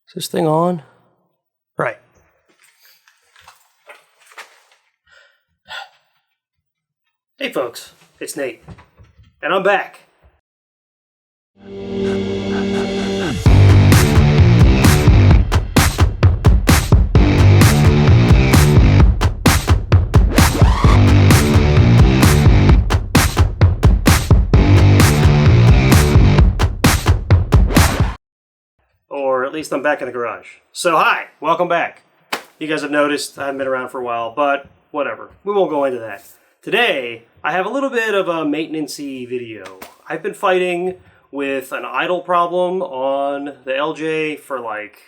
Is this thing on? Right. Hey folks, it's Nate, and I'm back. Or at least I'm back in the garage. So hi, welcome back. You guys have noticed I haven't been around for a while, but whatever. We won't go into that. Today, I have a little bit of a maintenance-y video. I've been fighting with an idle problem on the LJ for like,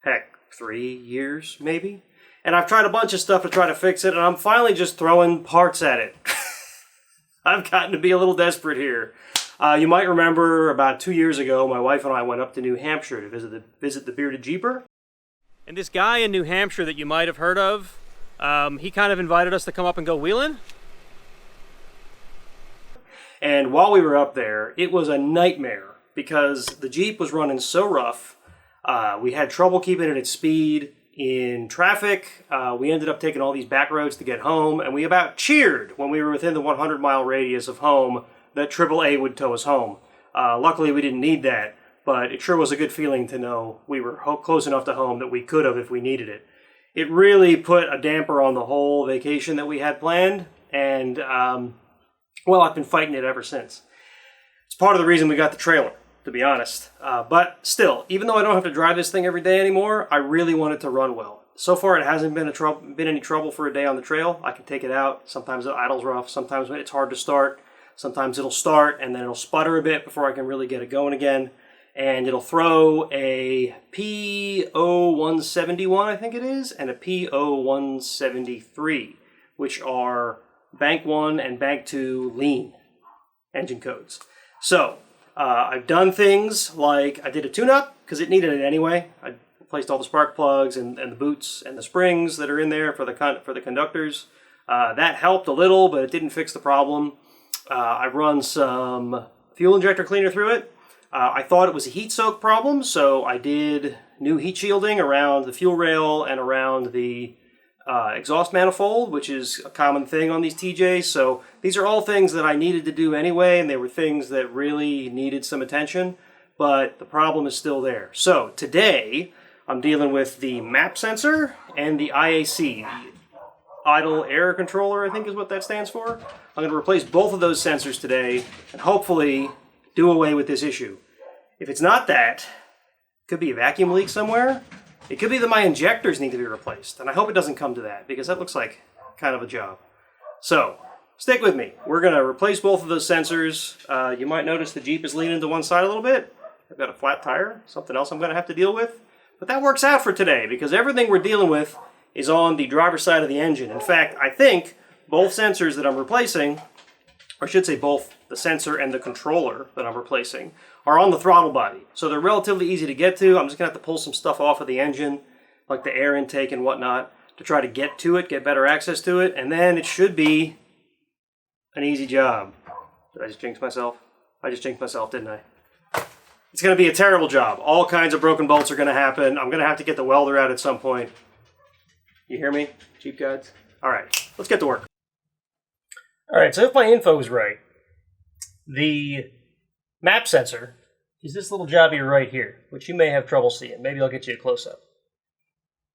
heck, 3 years maybe? And I've tried a bunch of stuff to try to fix it, and I'm finally just throwing parts at it. I've gotten to be a little desperate here. You might remember about 2 years ago, my wife and I went up to New Hampshire to visit the bearded Jeeper. And this guy in New Hampshire that you might have heard of, he kind of invited us to come up and go wheeling. And while we were up there, it was a nightmare because the Jeep was running so rough. We had trouble keeping it at speed in traffic. We ended up taking all these back roads to get home, and we about cheered when we were within the 100-mile radius of home that AAA would tow us home. Luckily, we didn't need that, but it sure was a good feeling to know we were close enough to home that we could have if we needed it. It really put a damper on the whole vacation that we had planned, and, well, I've been fighting it ever since. It's part of the reason we got the trailer, to be honest. But still, even though I don't have to drive this thing every day anymore, I really want it to run well. So far, it hasn't been any trouble for a day on the trail. I can take it out. Sometimes it idles rough. Sometimes it's hard to start. Sometimes it'll start and then it'll sputter a bit before I can really get it going again. And it'll throw a P0171, I think it is, and a P0173, which are Bank 1 and Bank 2 lean engine codes. So, I've done things like I did a tune-up because it needed it anyway. I replaced all the spark plugs and the boots and the springs that are in there for the conductors. That helped a little, but it didn't fix the problem. I've run some fuel injector cleaner through it. I thought it was a heat soak problem, so I did new heat shielding around the fuel rail and around the exhaust manifold, which is a common thing on these TJs. So these are all things that I needed to do anyway, and they were things that really needed some attention, but the problem is still there. So today, I'm dealing with the MAP sensor and the IAC, the idle air controller, I think is what that stands for. I'm going to replace both of those sensors today and hopefully do away with this issue. If it's not that, it could be a vacuum leak somewhere. It could be that my injectors need to be replaced, and I hope it doesn't come to that because that looks like kind of a job. So, stick with me. We're going to replace both of those sensors. You might notice the Jeep is leaning to one side a little bit. I've got a flat tire, something else I'm going to have to deal with. But that works out for today because everything we're dealing with is on the driver's side of the engine. In fact, I think both sensors that I'm replacing, or I should say both the sensor and the controller that I'm replacing, are on the throttle body. So they're relatively easy to get to. I'm just going to have to pull some stuff off of the engine, like the air intake and whatnot, to try to get to it, get better access to it, and then it should be an easy job. Did I just jinx myself? I just jinxed myself, didn't I? It's going to be a terrible job. All kinds of broken bolts are going to happen. I'm going to have to get the welder out at some point. You hear me, Jeep guides? All right, let's get to work. All right, so if my info is right, the MAP sensor is this little jobby right here, which you may have trouble seeing. Maybe I'll get you a close-up.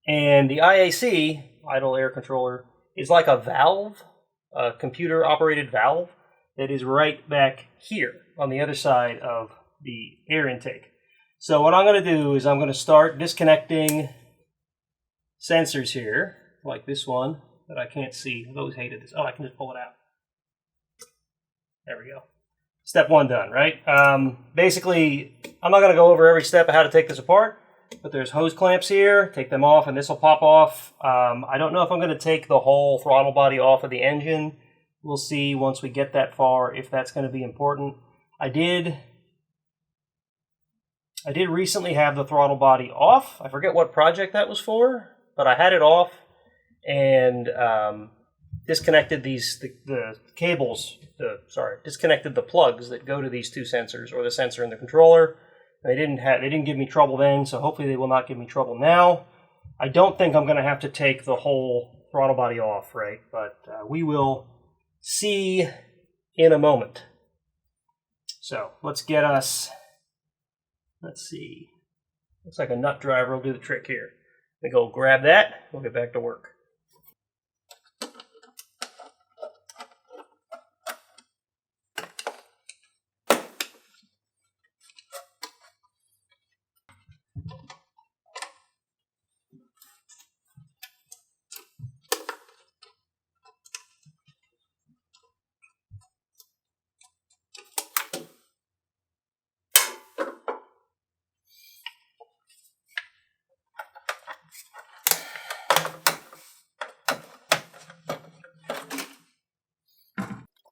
And the IAC, idle air controller, is like a valve, a computer-operated valve, that is right back here on the other side of the air intake. So what I'm going to do is I'm going to start disconnecting sensors here, like this one that I can't see. I've always hated this. Oh, I can just pull it out. There we go. Step one done, right? Basically, I'm not going to go over every step of how to take this apart, but there's hose clamps here. Take them off and this will pop off. I don't know if I'm going to take the whole throttle body off of the engine. We'll see once we get that far if that's going to be important. I did recently have the throttle body off. I forget what project that was for, but I had it off and disconnected the cables, disconnected the plugs that go to these two sensors, or the sensor and the controller, They didn't give me trouble then, so hopefully they will not give me trouble now. I don't think I'm going to have to take the whole throttle body off, right? But we will see in a moment. So let's get us, let's see, looks like a nut driver will do the trick here. We go grab that, we'll get back to work.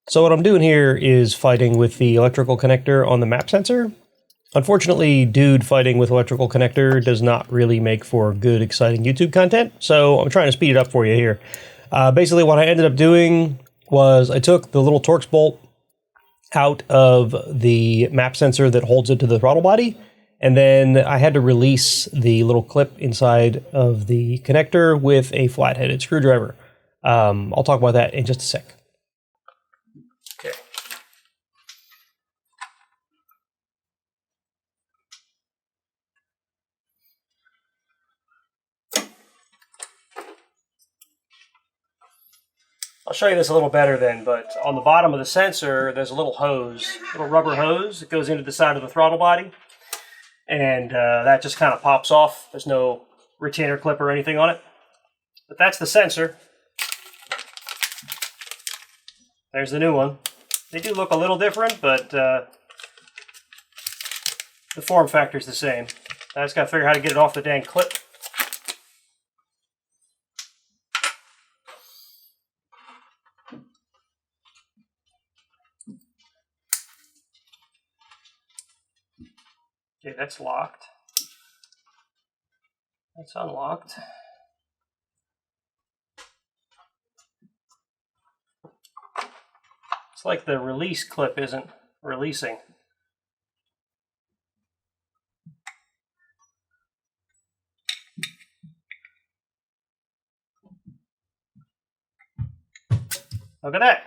So what I'm doing here is fighting with the electrical connector on the MAP sensor. Unfortunately, dude fighting with electrical connector does not really make for good, exciting YouTube content, so I'm trying to speed it up for you here. Basically, what I ended up doing was I took the little Torx bolt out of the MAP sensor that holds it to the throttle body, and then I had to release the little clip inside of the connector with a flat-headed screwdriver. I'll talk about that in just a sec. Okay. I'll show you this a little better then, but on the bottom of the sensor, there's a little hose, little rubber hose that goes into the side of the throttle body, and that just kind of pops off. There's no retainer clip or anything on it, but that's the sensor. There's the new one. They do look a little different, but the form factor is the same. I just got to figure out how to get it off the dang clip. Okay, that's locked. That's unlocked. It's like the release clip isn't releasing. Look at that.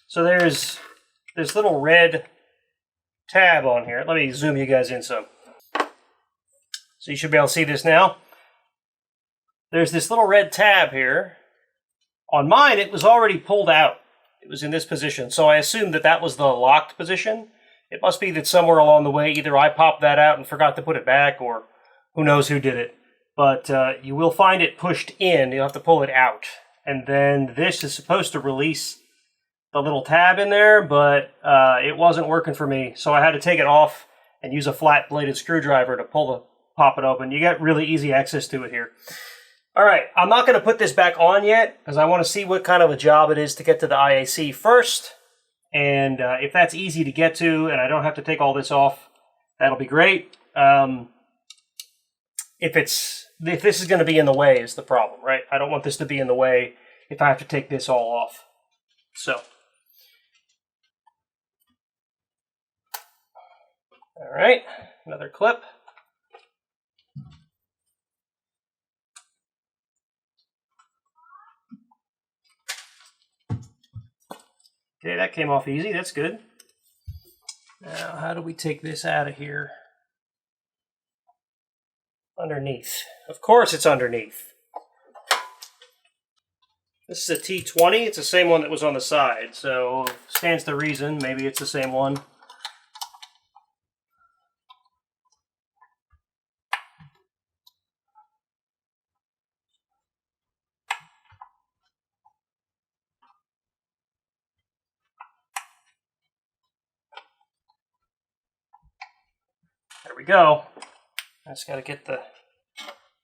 So there's this little red tab on here. Let me zoom you guys in some. So you should be able to see this now. There's this little red tab here. On mine, it was already pulled out. It was in this position. So I assumed that that was the locked position. It must be that somewhere along the way, either I popped that out and forgot to put it back, or who knows who did it. But you will find it pushed in. You'll have to pull it out. And then this is supposed to release the little tab in there, but it wasn't working for me. So I had to take it off and use a flat-bladed screwdriver to pop it open. You got really easy access to it here. All right, I'm not going to put this back on yet because I want to see what kind of a job it is to get to the IAC first. And if that's easy to get to and I don't have to take all this off, that'll be great. If this is going to be in the way is the problem, right? I don't want this to be in the way if I have to take this all off. So, all right, another clip. Okay, that came off easy. That's good. Now, how do we take this out of here? Underneath. Of course it's underneath. This is a T20. It's the same one that was on the side, so stands to reason. Maybe it's the same one. There we go. I just got to get the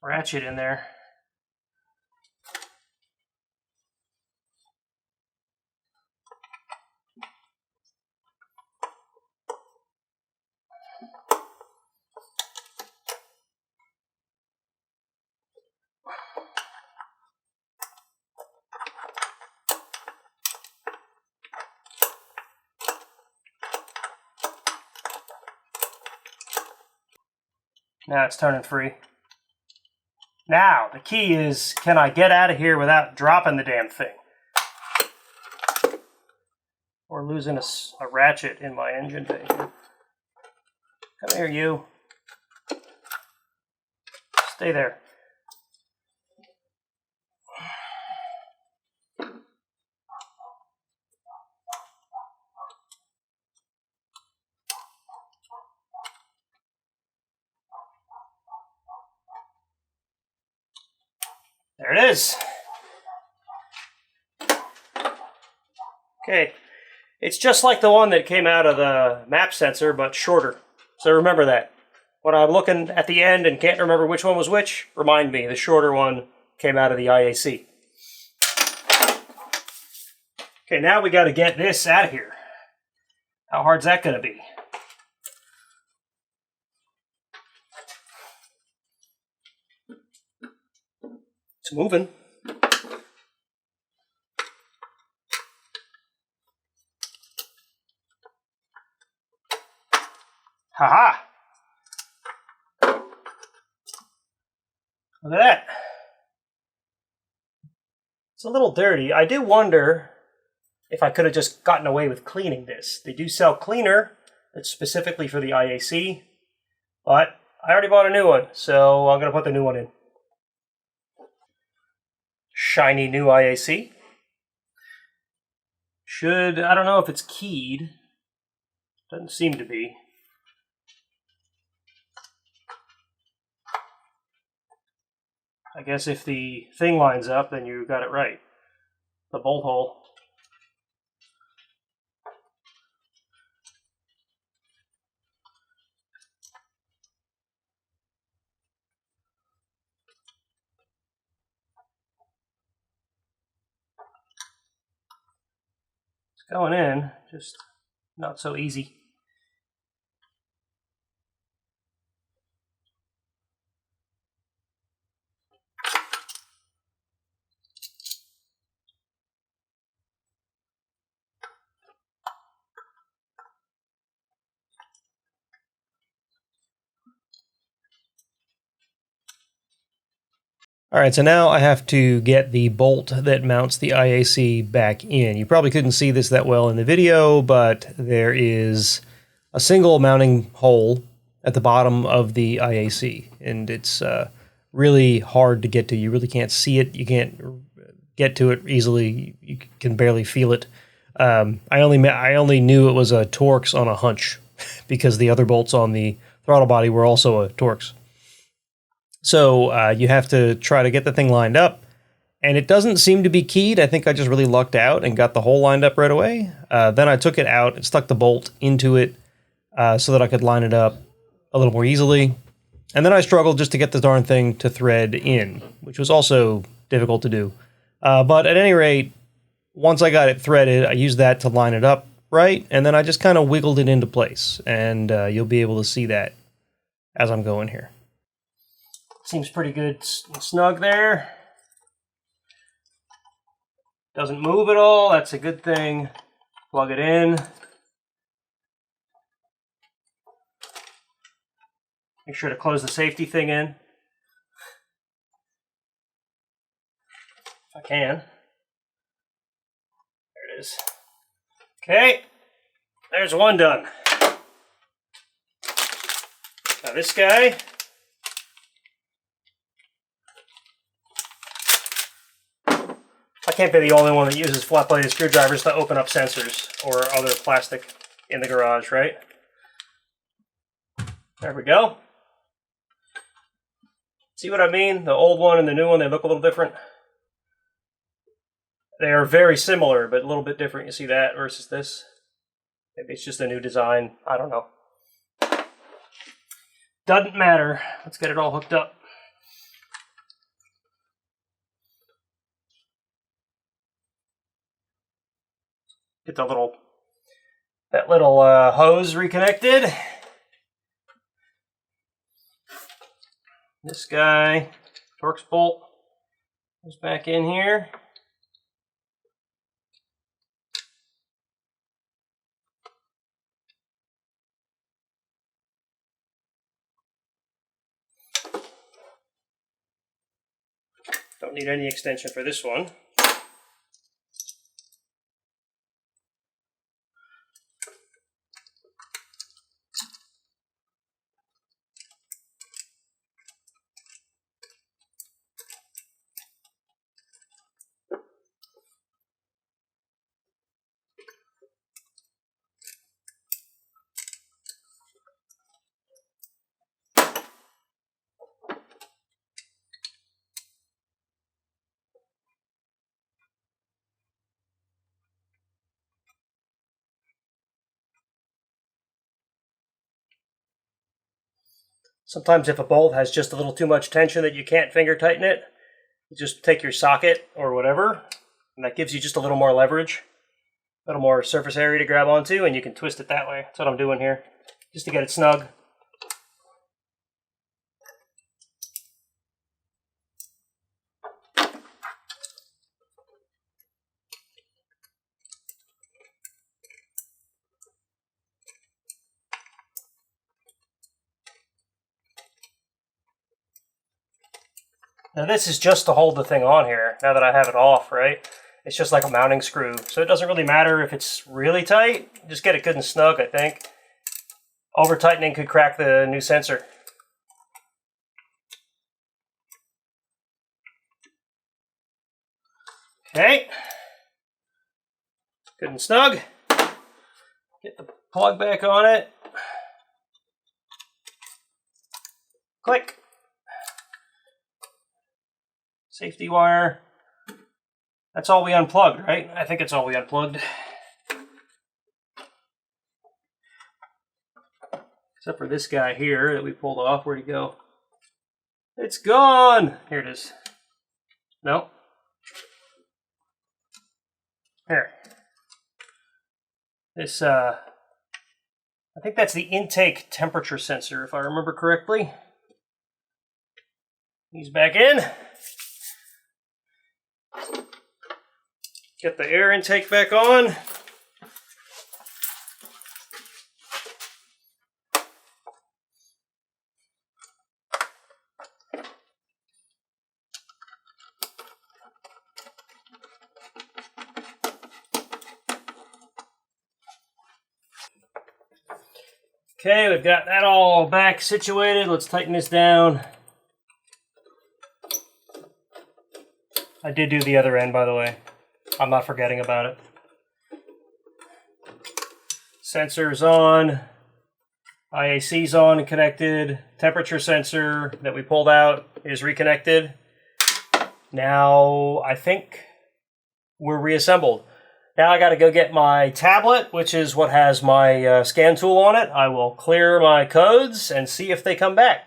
ratchet in there. Now it's turning free. Now, the key is, can I get out of here without dropping the damn thing? Or losing a ratchet in my engine bay. Come here, you. Stay there. There it is. Okay, it's just like the one that came out of the MAP sensor, but shorter. So remember that. When I'm looking at the end and can't remember which one was which, remind me, the shorter one came out of the IAC. Okay, now we got to get this out of here. How hard's that going to be? It's moving. Haha! Look at that. It's a little dirty. I do wonder if I could have just gotten away with cleaning this. They do sell cleaner that's specifically for the IAC, but I already bought a new one, so I'm going to put the new one in. Shiny new IAC. I don't know if it's keyed. Doesn't seem to be. I guess if the thing lines up, then you got it right. The bolt hole. It's going in, just not so easy. All right, so now I have to get the bolt that mounts the IAC back in. You probably couldn't see this that well in the video, but there is a single mounting hole at the bottom of the IAC, and it's really hard to get to. You really can't see it. You can't get to it easily. You can barely feel it. I only knew it was a Torx on a hunch because the other bolts on the throttle body were also a Torx. So you have to try to get the thing lined up, and it doesn't seem to be keyed. I think I just really lucked out and got the hole lined up right away. Then I took it out and stuck the bolt into it so that I could line it up a little more easily. And then I struggled just to get the darn thing to thread in, which was also difficult to do. But at any rate, once I got it threaded, I used that to line it up right, and then I just kind of wiggled it into place, and you'll be able to see that as I'm going here. Seems pretty good and snug there. Doesn't move at all, that's a good thing. Plug it in. Make sure to close the safety thing in. If I can. There it is. Okay, there's one done. Now this guy, I can't be the only one that uses flat-bladed screwdrivers to open up sensors or other plastic in the garage, right? There we go. See what I mean? The old one and the new one, they look a little different. They are very similar, but a little bit different. You see that versus this? Maybe it's just a new design. I don't know. Doesn't matter. Let's get it all hooked up. Get that little hose reconnected. This guy, Torx bolt, goes back in here. Don't need any extension for this one. Sometimes if a bolt has just a little too much tension that you can't finger tighten it, you just take your socket or whatever, and that gives you just a little more leverage, a little more surface area to grab onto, and you can twist it that way. That's what I'm doing here, just to get it snug. Now this is just to hold the thing on here, now that I have it off, right? It's just like a mounting screw, so it doesn't really matter if it's really tight. Just get it good and snug, I think. Over-tightening could crack the new sensor. Okay. Good and snug. Get the plug back on it. Click. Safety wire. That's all we unplugged, right? I think it's all we unplugged. Except for this guy here that we pulled off. Where'd he go? It's gone! Here it is. No. Here. This, I think that's the intake temperature sensor, if I remember correctly. He's back in. Get the air intake back on. Okay, we've got that all back situated. Let's tighten this down. I did do the other end, by the way. I'm not forgetting about it. Sensor's on. IAC's on and connected. Temperature sensor that we pulled out is reconnected. Now, I think we're reassembled. Now I got to go get my tablet, which is what has my scan tool on it. I will clear my codes and see if they come back.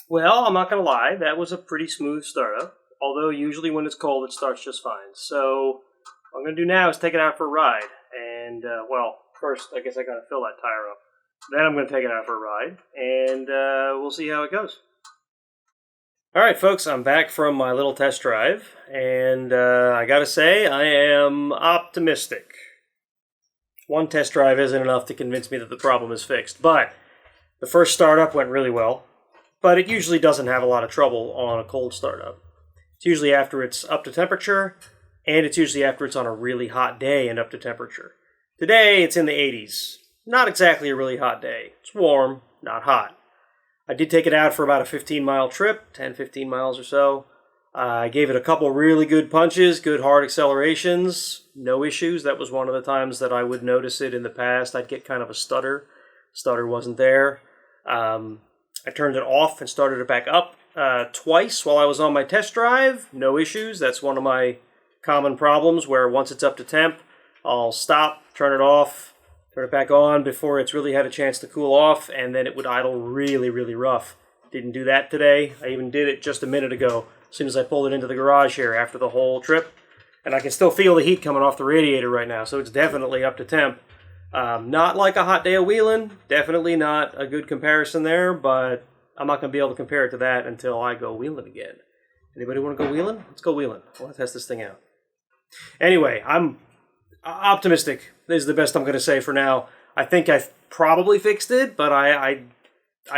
Well, I'm not going to lie, that was a pretty smooth startup, although usually when it's cold it starts just fine. So what I'm going to do now is take it out for a ride, and well, first I guess I got to fill that tire up. Then I'm going to take it out for a ride, and we'll see how it goes. Alright folks, I'm back from my little test drive, and I got to say, I am optimistic. One test drive isn't enough to convince me that the problem is fixed, but the first startup went really well. But it usually doesn't have a lot of trouble on a cold startup. It's usually after it's up to temperature, and it's usually after it's on a really hot day and up to temperature. Today, it's in the 80s. Not exactly a really hot day. It's warm, not hot. I did take it out for about a 15-mile trip, 10-15 miles or so. I gave it a couple really good punches, good hard accelerations, no issues. That was one of the times that I would notice it in the past. I'd get kind of a stutter. Stutter wasn't there. I turned it off and started it back up twice while I was on my test drive. No issues. That's one of my common problems where once it's up to temp, I'll stop, turn it off, turn it back on before it's really had a chance to cool off, and then it would idle really, really rough. Didn't do that today. I even did it just a minute ago as soon as I pulled it into the garage here after the whole trip. And I can still feel the heat coming off the radiator right now, so it's definitely up to temp. Not like a hot day of wheeling, definitely not a good comparison there, but I'm not going to be able to compare it to that until I go wheeling again. Anybody want to go wheeling? Let's go wheeling. I want to test this thing out. Anyway, I'm optimistic is the best I'm going to say for now. I think I've probably fixed it, but I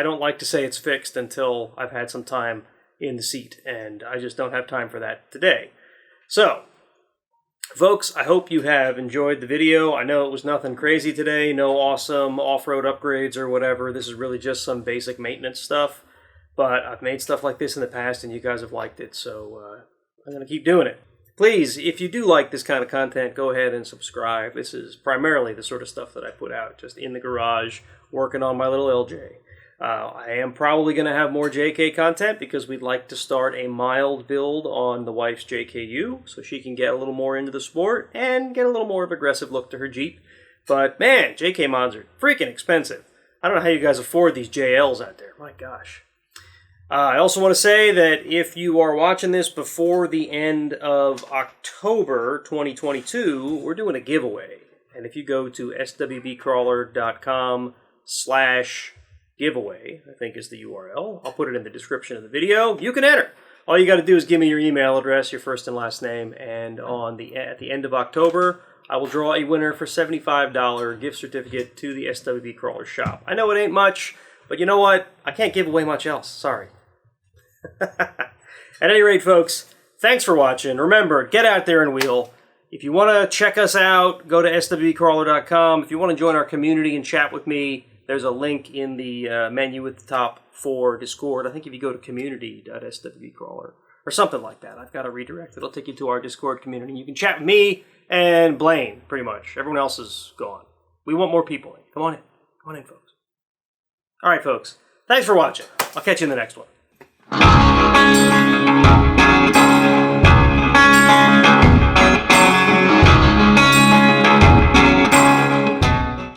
don't like to say it's fixed until I've had some time in the seat, and I just don't have time for that today. So, folks, I hope you have enjoyed the video. I know it was nothing crazy today, no awesome off-road upgrades or whatever. This is really just some basic maintenance stuff, but I've made stuff like this in the past, and you guys have liked it, so I'm going to keep doing it. Please, if you do like this kind of content, go ahead and subscribe. This is primarily the sort of stuff that I put out just in the garage, working on my little LJ. I am probably going to have more JK content because we'd like to start a mild build on the wife's JKU so she can get a little more into the sport and get a little more of an aggressive look to her Jeep. But man, JK mods are freaking expensive. I don't know how you guys afford these JLs out there. My gosh. I also want to say that if you are watching this before the end of October 2022, we're doing a giveaway. And if you go to SWBCrawler.com/giveaway, I think is the URL. I'll put it in the description of the video. You can enter. All you got to do is give me your email address, your first and last name, and at the end of October, I will draw a winner for $75 gift certificate to the SWBCrawler shop. I know it ain't much, but you know what? I can't give away much else. Sorry. At any rate, folks, thanks for watching. Remember, get out there and wheel. If you want to check us out, go to SWBCrawler.com. If you want to join our community and chat with me, there's a link in the menu at the top for Discord. I think if you go to community.swbcrawler or something like that, I've got a redirect. It'll take you to our Discord community. You can chat with me and Blaine, pretty much. Everyone else is gone. We want more people in. Come on in. Come on in, folks. All right, folks. Thanks for watching. I'll catch you in the next one.